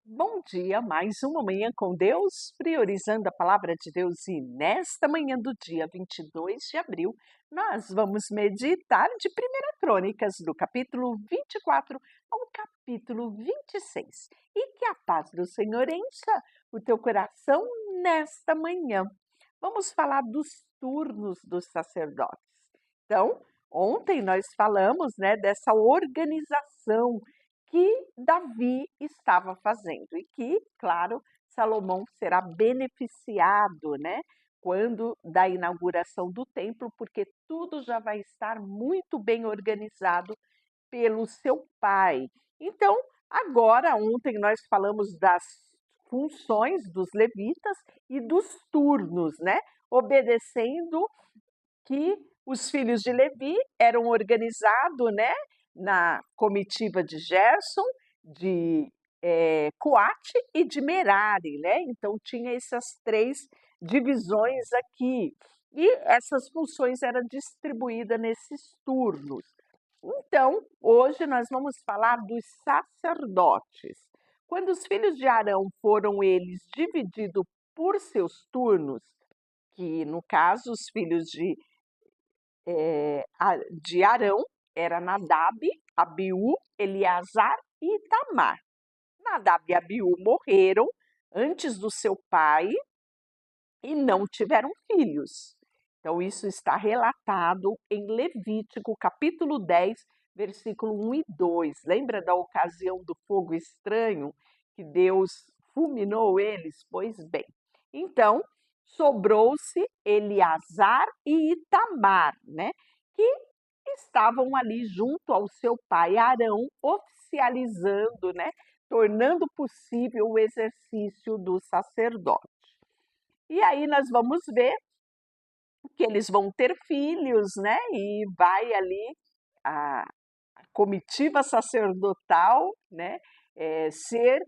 Bom dia, mais uma manhã com Deus, priorizando a palavra de Deus. E nesta manhã do dia 22 de abril, nós vamos meditar de 1 Crônicas, do capítulo 24 ao capítulo 26. E que a paz do Senhor encha o teu coração nesta manhã. Vamos falar dos turnos dos sacerdotes. Então, ontem nós falamos, dessa organização que Davi estava fazendo e que, claro, Salomão será beneficiado, quando da inauguração do templo, porque tudo já vai estar muito bem organizado pelo seu pai. Então, agora, ontem nós falamos das funções dos levitas e dos turnos, obedecendo que os filhos de Levi eram organizados, na comitiva de Gerson, de Coate e de Merari, Então tinha essas três divisões aqui. E essas funções eram distribuídas nesses turnos. Então, hoje nós vamos falar dos sacerdotes. Quando os filhos de Arão foram eles divididos por seus turnos, que no caso os filhos de Arão era Nadab, Abiú, Eleazar e Itamar. Nadab e Abiú morreram antes do seu pai e não tiveram filhos. Então, isso está relatado em Levítico, capítulo 10, versículo 1 e 2. Lembra da ocasião do fogo estranho que Deus fulminou eles? Pois bem. Então, sobrou-se Eleazar e Itamar, que estavam ali junto ao seu pai Arão, oficializando, tornando possível o exercício do sacerdote. E aí nós vamos ver que eles vão ter filhos, e vai ali a comitiva sacerdotal, ser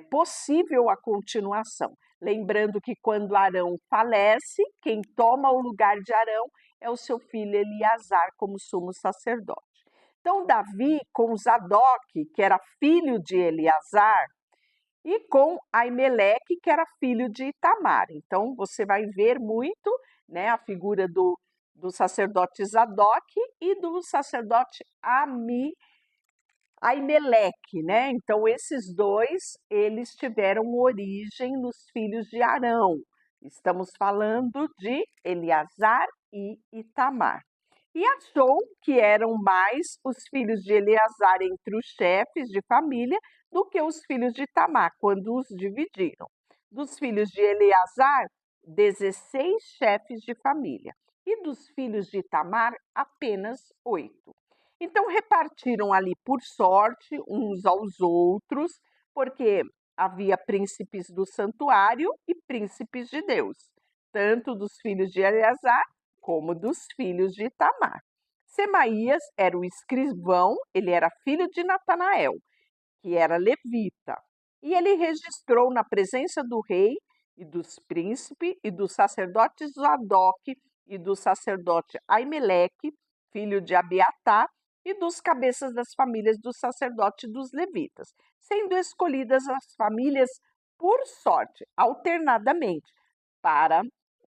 possível a continuação. Lembrando que quando Arão falece, quem toma o lugar de Arão é o seu filho Eleazar como sumo sacerdote. Então, Davi, com Zadok, que era filho de Eleazar, e com Aimeleque, que era filho de Itamar. Então, você vai ver muito, a figura do sacerdote Zadok e do sacerdote Aimeleque, Então, esses dois, eles tiveram origem nos filhos de Arão. Estamos falando de Eleazar e Itamar. E achou que eram mais os filhos de Eleazar entre os chefes de família do que os filhos de Itamar, quando os dividiram. Dos filhos de Eleazar, 16 chefes de família. E dos filhos de Itamar, apenas 8. Então, repartiram ali por sorte uns aos outros, porque havia príncipes do santuário e príncipes de Deus, tanto dos filhos de Eleazar como dos filhos de Itamar. Semaías era o escrivão, ele era filho de Natanael, que era levita, e ele registrou na presença do rei e dos príncipes e do sacerdote Zadok e do sacerdote Aimeleque, filho de Abiatar, e dos cabeças das famílias dos sacerdotes e dos levitas, sendo escolhidas as famílias por sorte, alternadamente, para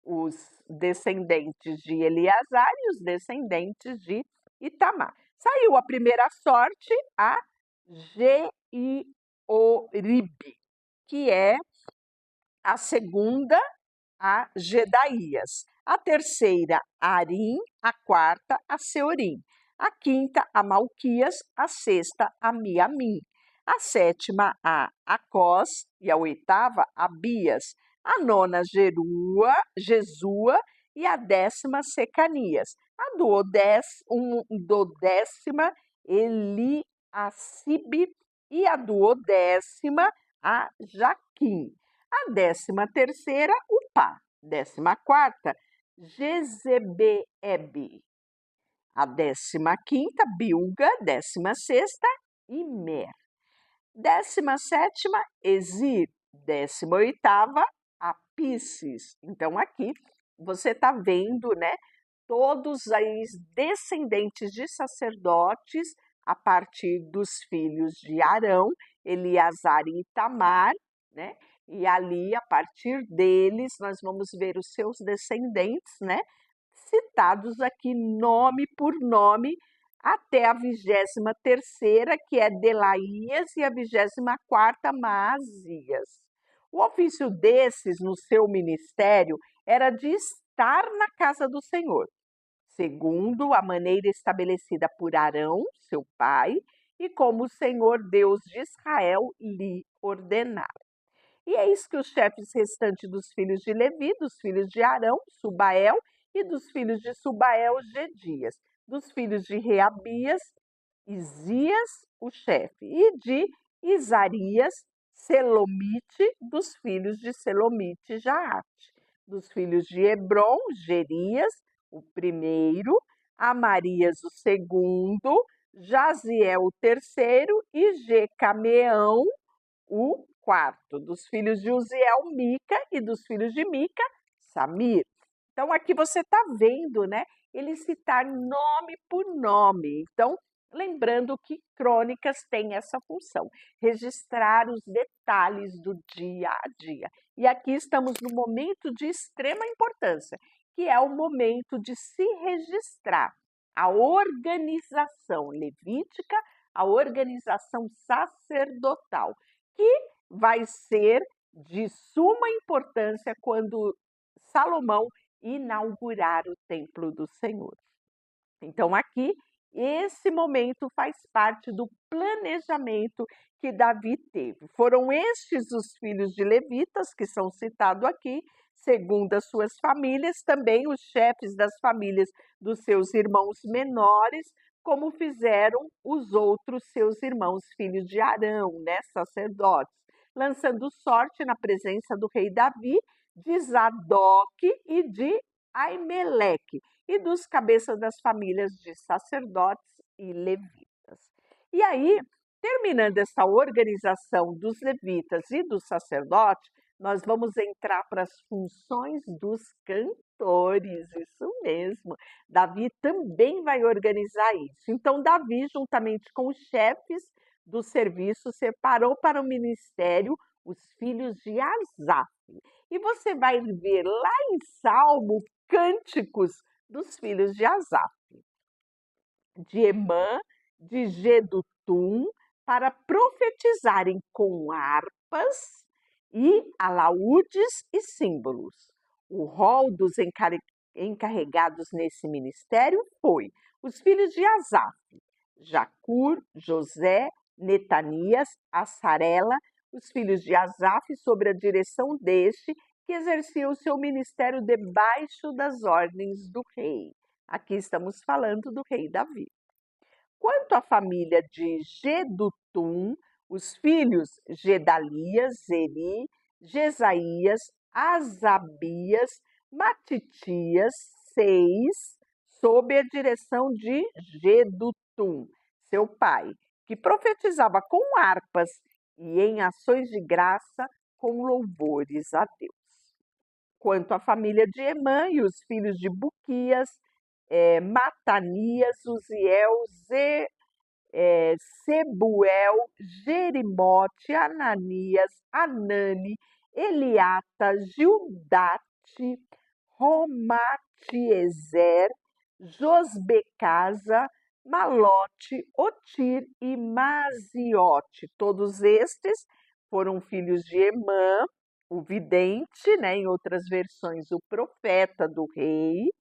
os descendentes de Eleazar e os descendentes de Itamar. Saiu a primeira sorte a Georibe, que é a segunda a Gedaías, a terceira a Arim, a quarta a Seorim, a quinta a Malquias, a sexta a Miamim, a sétima a Acós e a oitava a Bias, a nona Jesua e a décima Secanias, a duodécima Eliacibe e a duodécima a Jaquim. A 13ª, Upá. 14ª, Jezebeebe. A 15ª, Bilga. 16ª, Imer. 17ª, Exir. 18ª, Apices. Então, aqui você está vendo, todos os descendentes de sacerdotes a partir dos filhos de Arão Eleazar e Itamar, né? E ali, a partir deles, nós vamos ver os seus descendentes, né? Citados aqui nome por nome, até a 23ª, que é Delaías, e a 24ª, Maasias. O ofício desses no seu ministério era de estar na casa do Senhor, segundo a maneira estabelecida por Arão, seu pai, e como o Senhor Deus de Israel lhe ordenara. E eis que os chefes restantes dos filhos de Levi, dos filhos de Arão, Subael, e dos filhos de Subael, Gedias, dos filhos de Reabias, Isias, o chefe, e de Isarias, Selomite, dos filhos de Selomite, Jaate, dos filhos de Hebron, Gerias, o primeiro, Amarias, o segundo, Jaziel, o terceiro, e Jecameão, o quarto. Dos filhos de Uziel, Mica, e dos filhos de Mica, Samir. Então, aqui você está vendo, né? Ele citar nome por nome. Então, lembrando que crônicas têm essa função, registrar os detalhes do dia a dia. E aqui estamos no momento de extrema importância, que é o momento de se registrar a organização levítica, a organização sacerdotal, que vai ser de suma importância quando Salomão inaugurar o templo do Senhor. Então, aqui, esse momento faz parte do planejamento que Davi teve. Foram estes os filhos de levitas que são citados aqui, segundo as suas famílias, também os chefes das famílias dos seus irmãos menores, como fizeram os outros seus irmãos, filhos de Arão, né, sacerdotes, lançando sorte na presença do rei Davi, de Zadok e de Aimeleque, e dos cabeças das famílias de sacerdotes e levitas. E aí, terminando essa organização dos levitas e dos sacerdotes, nós vamos entrar para as funções dos cantores, isso mesmo. Davi também vai organizar isso. Então, Davi, juntamente com os chefes do serviço, separou para o ministério os filhos de Asaf. E você vai ver lá em Salmo cânticos dos filhos de Asaf, de Emã, de Gedutum, para profetizarem com harpas e alaúdes e símbolos. O rol dos encarregados nesse ministério foi os filhos de Asaf, Jacur, José, Netanias, Assarela, os filhos de Asaf, sob a direção deste, que exercia o seu ministério debaixo das ordens do rei. Aqui estamos falando do rei Davi. Quanto à família de Gedutum, os filhos Gedalias, Zeri, Jesaías, Asabias, Matitias, 6, sob a direção de Gedutum, seu pai, que profetizava com harpas e em ações de graça com louvores a Deus. Quanto à família de Emã e os filhos de Buquias, Matanias, Uziel, Sebuel, Jerimote, Ananias, Anani, Eliata, Gildate, Romatiezer, Josbecasa, Malote, Otir e Maziote. Todos estes foram filhos de Emã, o vidente, né, em outras versões, o profeta do rei,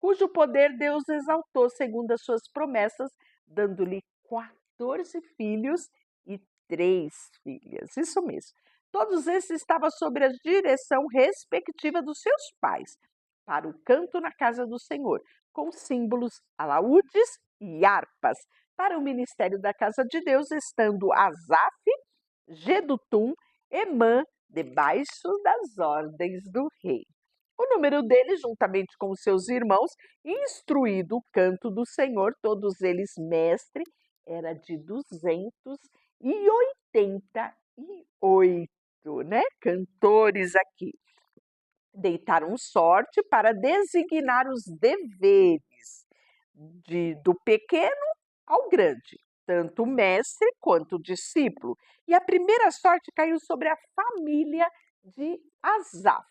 cujo poder Deus exaltou segundo as suas promessas, dando-lhe 14 filhos e 3 filhas. Isso mesmo. Todos esses estavam sob a direção respectiva dos seus pais, para o canto na casa do Senhor, com símbolos, alaúdes e harpas, para o ministério da casa de Deus, estando Asaf, Gedutum, Emã, debaixo das ordens do rei. O número deles, juntamente com os seus irmãos, instruído o canto do Senhor, todos eles mestre, era de 288, né? Cantores aqui. Deitaram sorte para designar os deveres do pequeno ao grande, tanto o mestre quanto o discípulo. E a primeira sorte caiu sobre a família de Asaf,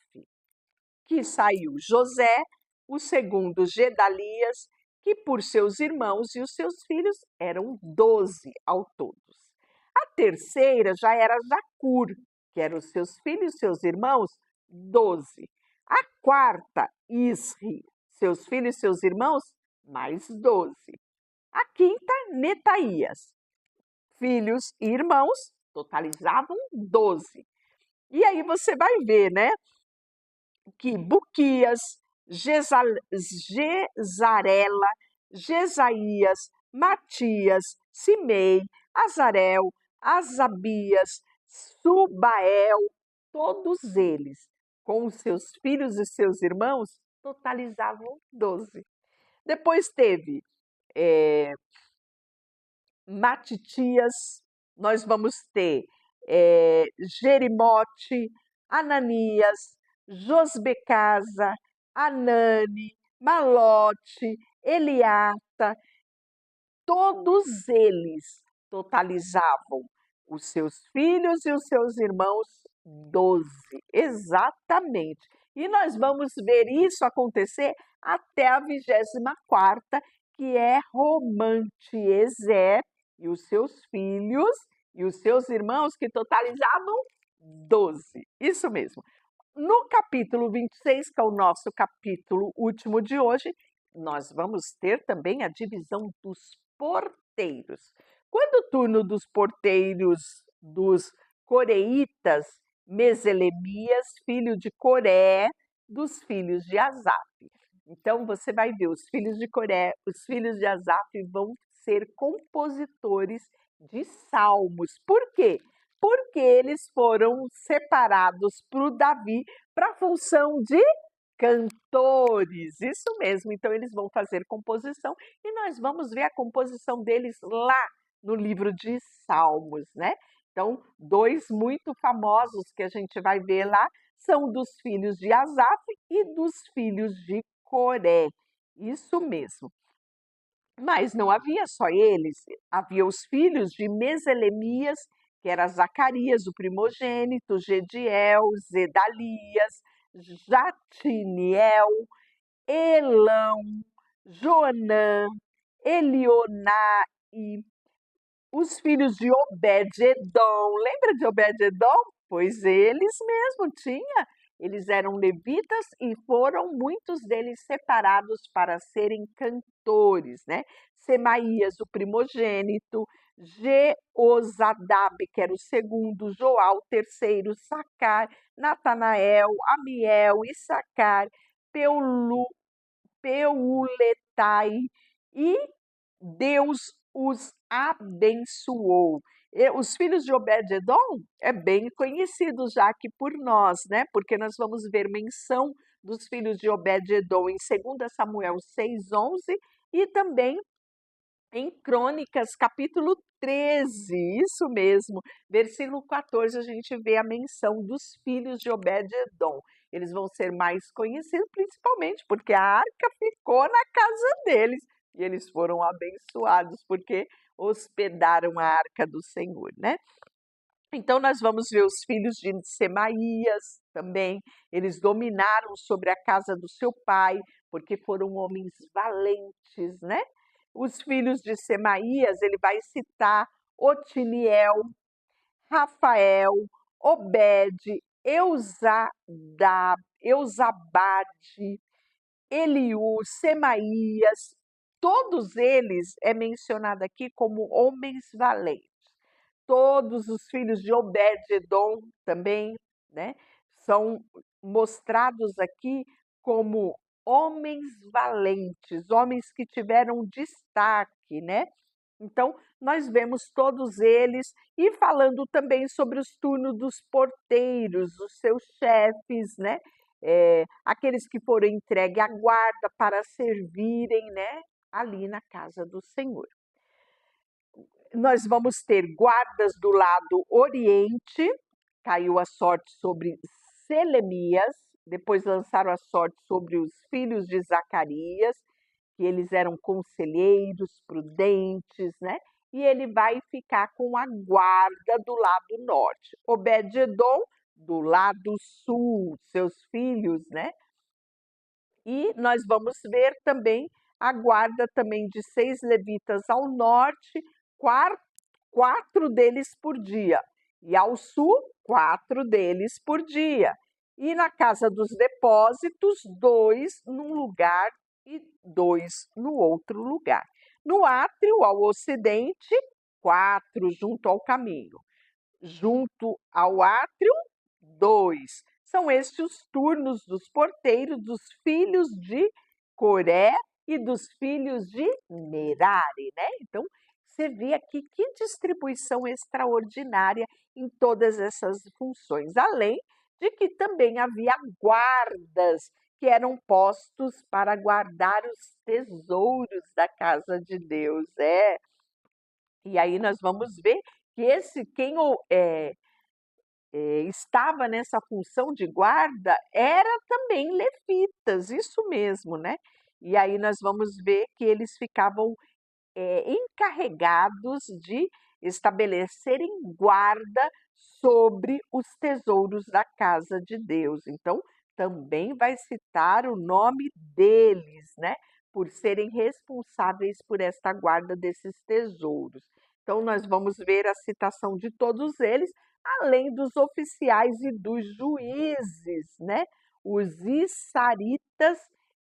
que saiu José, o segundo Gedalias, que por seus irmãos e os seus filhos eram 12 ao todos. A terceira já era Zacur, que eram os seus filhos e seus irmãos, 12. A quarta, Isri, seus filhos e seus irmãos, mais 12. A quinta, Netaías, filhos e irmãos, totalizavam 12. E aí você vai ver, né, que Buquias, Gesarela, Jesaías, Matias, Simei, Azarel, Asabias, Subael, todos eles, com os seus filhos e seus irmãos, totalizavam 12. Depois teve Matitias, nós vamos ter Jerimote, Ananias, Josbecasa, Anani, Malote, Eliata, todos eles totalizavam os seus filhos e os seus irmãos 12, exatamente. E nós vamos ver isso acontecer até a 24ª, que é Romantiezer e os seus filhos e os seus irmãos, que totalizavam 12. Isso mesmo. No capítulo 26, que é o nosso capítulo último de hoje, nós vamos ter também a divisão dos porteiros. Quando o turno dos porteiros dos coreitas, Meselemias, filho de Coré, dos filhos de Asaf. Então você vai ver os filhos de Coré, os filhos de Asaf vão ser compositores de salmos. Por quê? Porque eles foram separados por Davi para a função de cantores. Isso mesmo. Então eles vão fazer composição e nós vamos ver a composição deles lá no livro de Salmos, né? Então, dois muito famosos que a gente vai ver lá são dos filhos de Asaf e dos filhos de Coré. Isso mesmo. Mas não havia só eles, havia os filhos de Meselemias, que era Zacarias, o primogênito, Gediel, Zedalias, Jatiniel, Elão, Joanã, Elionai, os filhos de Obed-edom. Lembra de Obed-edom? Pois eles mesmo tinham. Eles eram levitas e foram muitos deles separados para serem cantores, né? Semaías, o primogênito, Jeozadab, que era o segundo, Joal, o terceiro, Sacar, Natanael, Amiel, Issacar, Peuletai, e Deus os abençoou. Os filhos de Obed-edom é bem conhecido já aqui por nós, né? Porque nós vamos ver menção dos filhos de Obed-edom em 2 Samuel 6:11 e também em Crônicas, capítulo 13, isso mesmo, versículo 14, a gente vê a menção dos filhos de Obed-edom. Eles vão ser mais conhecidos principalmente porque a arca ficou na casa deles e eles foram abençoados porque hospedaram a arca do Senhor, né? Então, nós vamos ver os filhos de Semaías também. Eles dominaram sobre a casa do seu pai, porque foram homens valentes, né? Os filhos de Semaías, ele vai citar Otiniel, Rafael, Obed, Eusabade, Eliú, Semaías. Todos eles é mencionado aqui como homens valentes. Todos os filhos de Obed-edom também, né, são mostrados aqui como homens valentes, homens que tiveram destaque, né? Então, nós vemos todos eles e falando também sobre os turnos dos porteiros, os seus chefes, né? Aqueles que foram entregues à guarda para servirem, né, ali na casa do Senhor. Nós vamos ter guardas do lado oriente, caiu a sorte sobre Selemias, depois lançaram a sorte sobre os filhos de Zacarias, que eles eram conselheiros, prudentes, né? e ele vai ficar com a guarda do lado norte. Obed-edom do lado sul, seus filhos, né? E nós vamos ver também a guarda também de 6 levitas ao norte, 4 deles por dia, e ao sul, 4 deles por dia. E na casa dos depósitos, 2 num lugar e 2 no outro lugar. No átrio, ao ocidente, 4 junto ao caminho. Junto ao átrio, 2. São estes os turnos dos porteiros, dos filhos de Coré e dos filhos de Merari, né? Então, você vê aqui que distribuição extraordinária em todas essas funções, além de que também havia guardas que eram postos para guardar os tesouros da casa de Deus, E aí nós vamos ver que estava nessa função de guarda era também levitas, isso mesmo, né? E aí nós vamos ver que eles ficavam encarregados de estabelecerem guarda sobre os tesouros da casa de Deus. Então, também vai citar o nome deles, né? Por serem responsáveis por esta guarda desses tesouros. Então, nós vamos ver a citação de todos eles, além dos oficiais e dos juízes, né? Os Issaritas,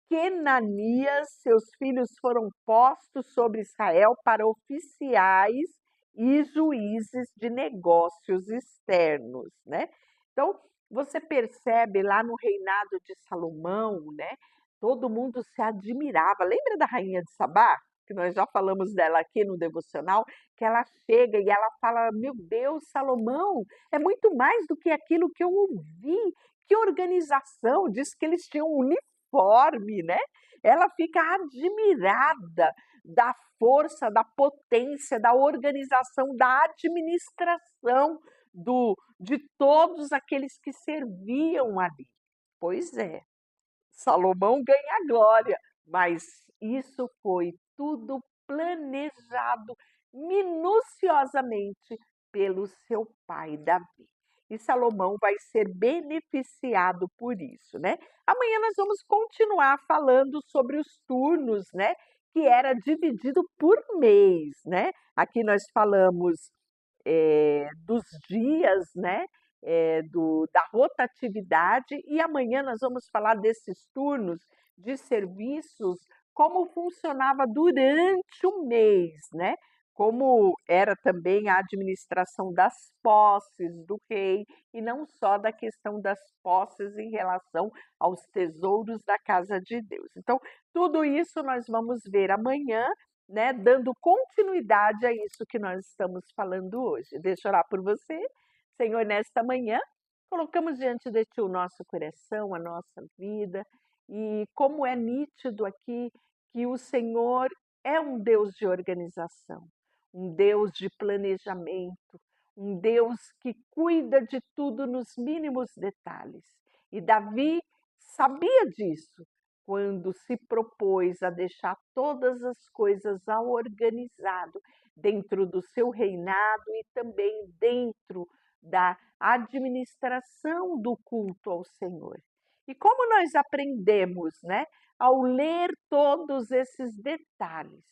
Quenanias, seus filhos foram postos sobre Israel para oficiais e juízes de negócios externos, né? Então, você percebe lá no reinado de Salomão, né? Todo mundo se admirava. Lembra da rainha de Sabá? Que nós já falamos dela aqui no devocional, que ela chega e ela fala: Meu Deus, Salomão, é muito mais do que aquilo que eu ouvi. Que organização! Diz que eles tinham um uniforme, né? Ela fica admirada da força, da potência, da organização, da administração de todos aqueles que serviam ali. Pois é, Salomão ganha a glória, mas isso foi tudo planejado minuciosamente pelo seu pai Davi. E Salomão vai ser beneficiado por isso, né? Amanhã nós vamos continuar falando sobre os turnos, né? Que era dividido por mês, né? Aqui nós falamos dos dias, né? Da rotatividade, e amanhã nós vamos falar desses turnos de serviços, como funcionava durante o mês, né? Como era também a administração das posses do rei, e não só da questão das posses em relação aos tesouros da casa de Deus. Então, tudo isso nós vamos ver amanhã, né, dando continuidade a isso que nós estamos falando hoje. Deixa eu orar por você. Senhor, nesta manhã, colocamos diante de Ti o nosso coração, a nossa vida, e como é nítido aqui que o Senhor é um Deus de organização, um Deus de planejamento, um Deus que cuida de tudo nos mínimos detalhes. E Davi sabia disso quando se propôs a deixar todas as coisas ao organizado dentro do seu reinado e também dentro da administração do culto ao Senhor. E como nós aprendemos, né, ao ler todos esses detalhes,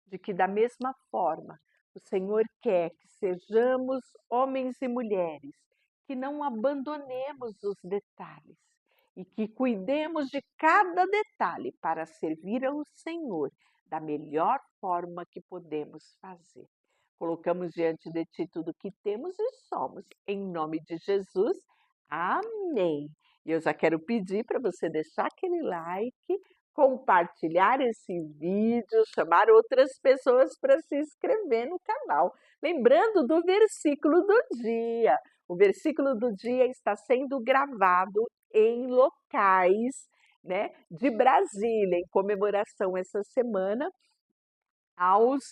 de que da mesma forma o Senhor quer que sejamos homens e mulheres, que não abandonemos os detalhes e que cuidemos de cada detalhe para servir ao Senhor da melhor forma que podemos fazer. Colocamos diante de Ti tudo que temos e somos. Em nome de Jesus, amém. E eu já quero pedir para você deixar aquele like, compartilhar esse vídeo, chamar outras pessoas para se inscrever no canal. Lembrando do versículo do dia. O versículo do dia está sendo gravado em locais, né, de Brasília, em comemoração essa semana aos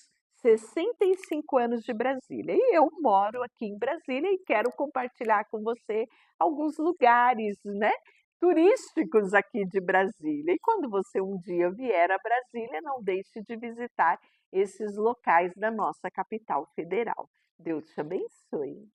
65 anos de Brasília. E eu moro aqui em Brasília e quero compartilhar com você alguns lugares, né, turísticos aqui de Brasília. E quando você um dia vier a Brasília, não deixe de visitar esses locais da nossa capital federal. Deus te abençoe.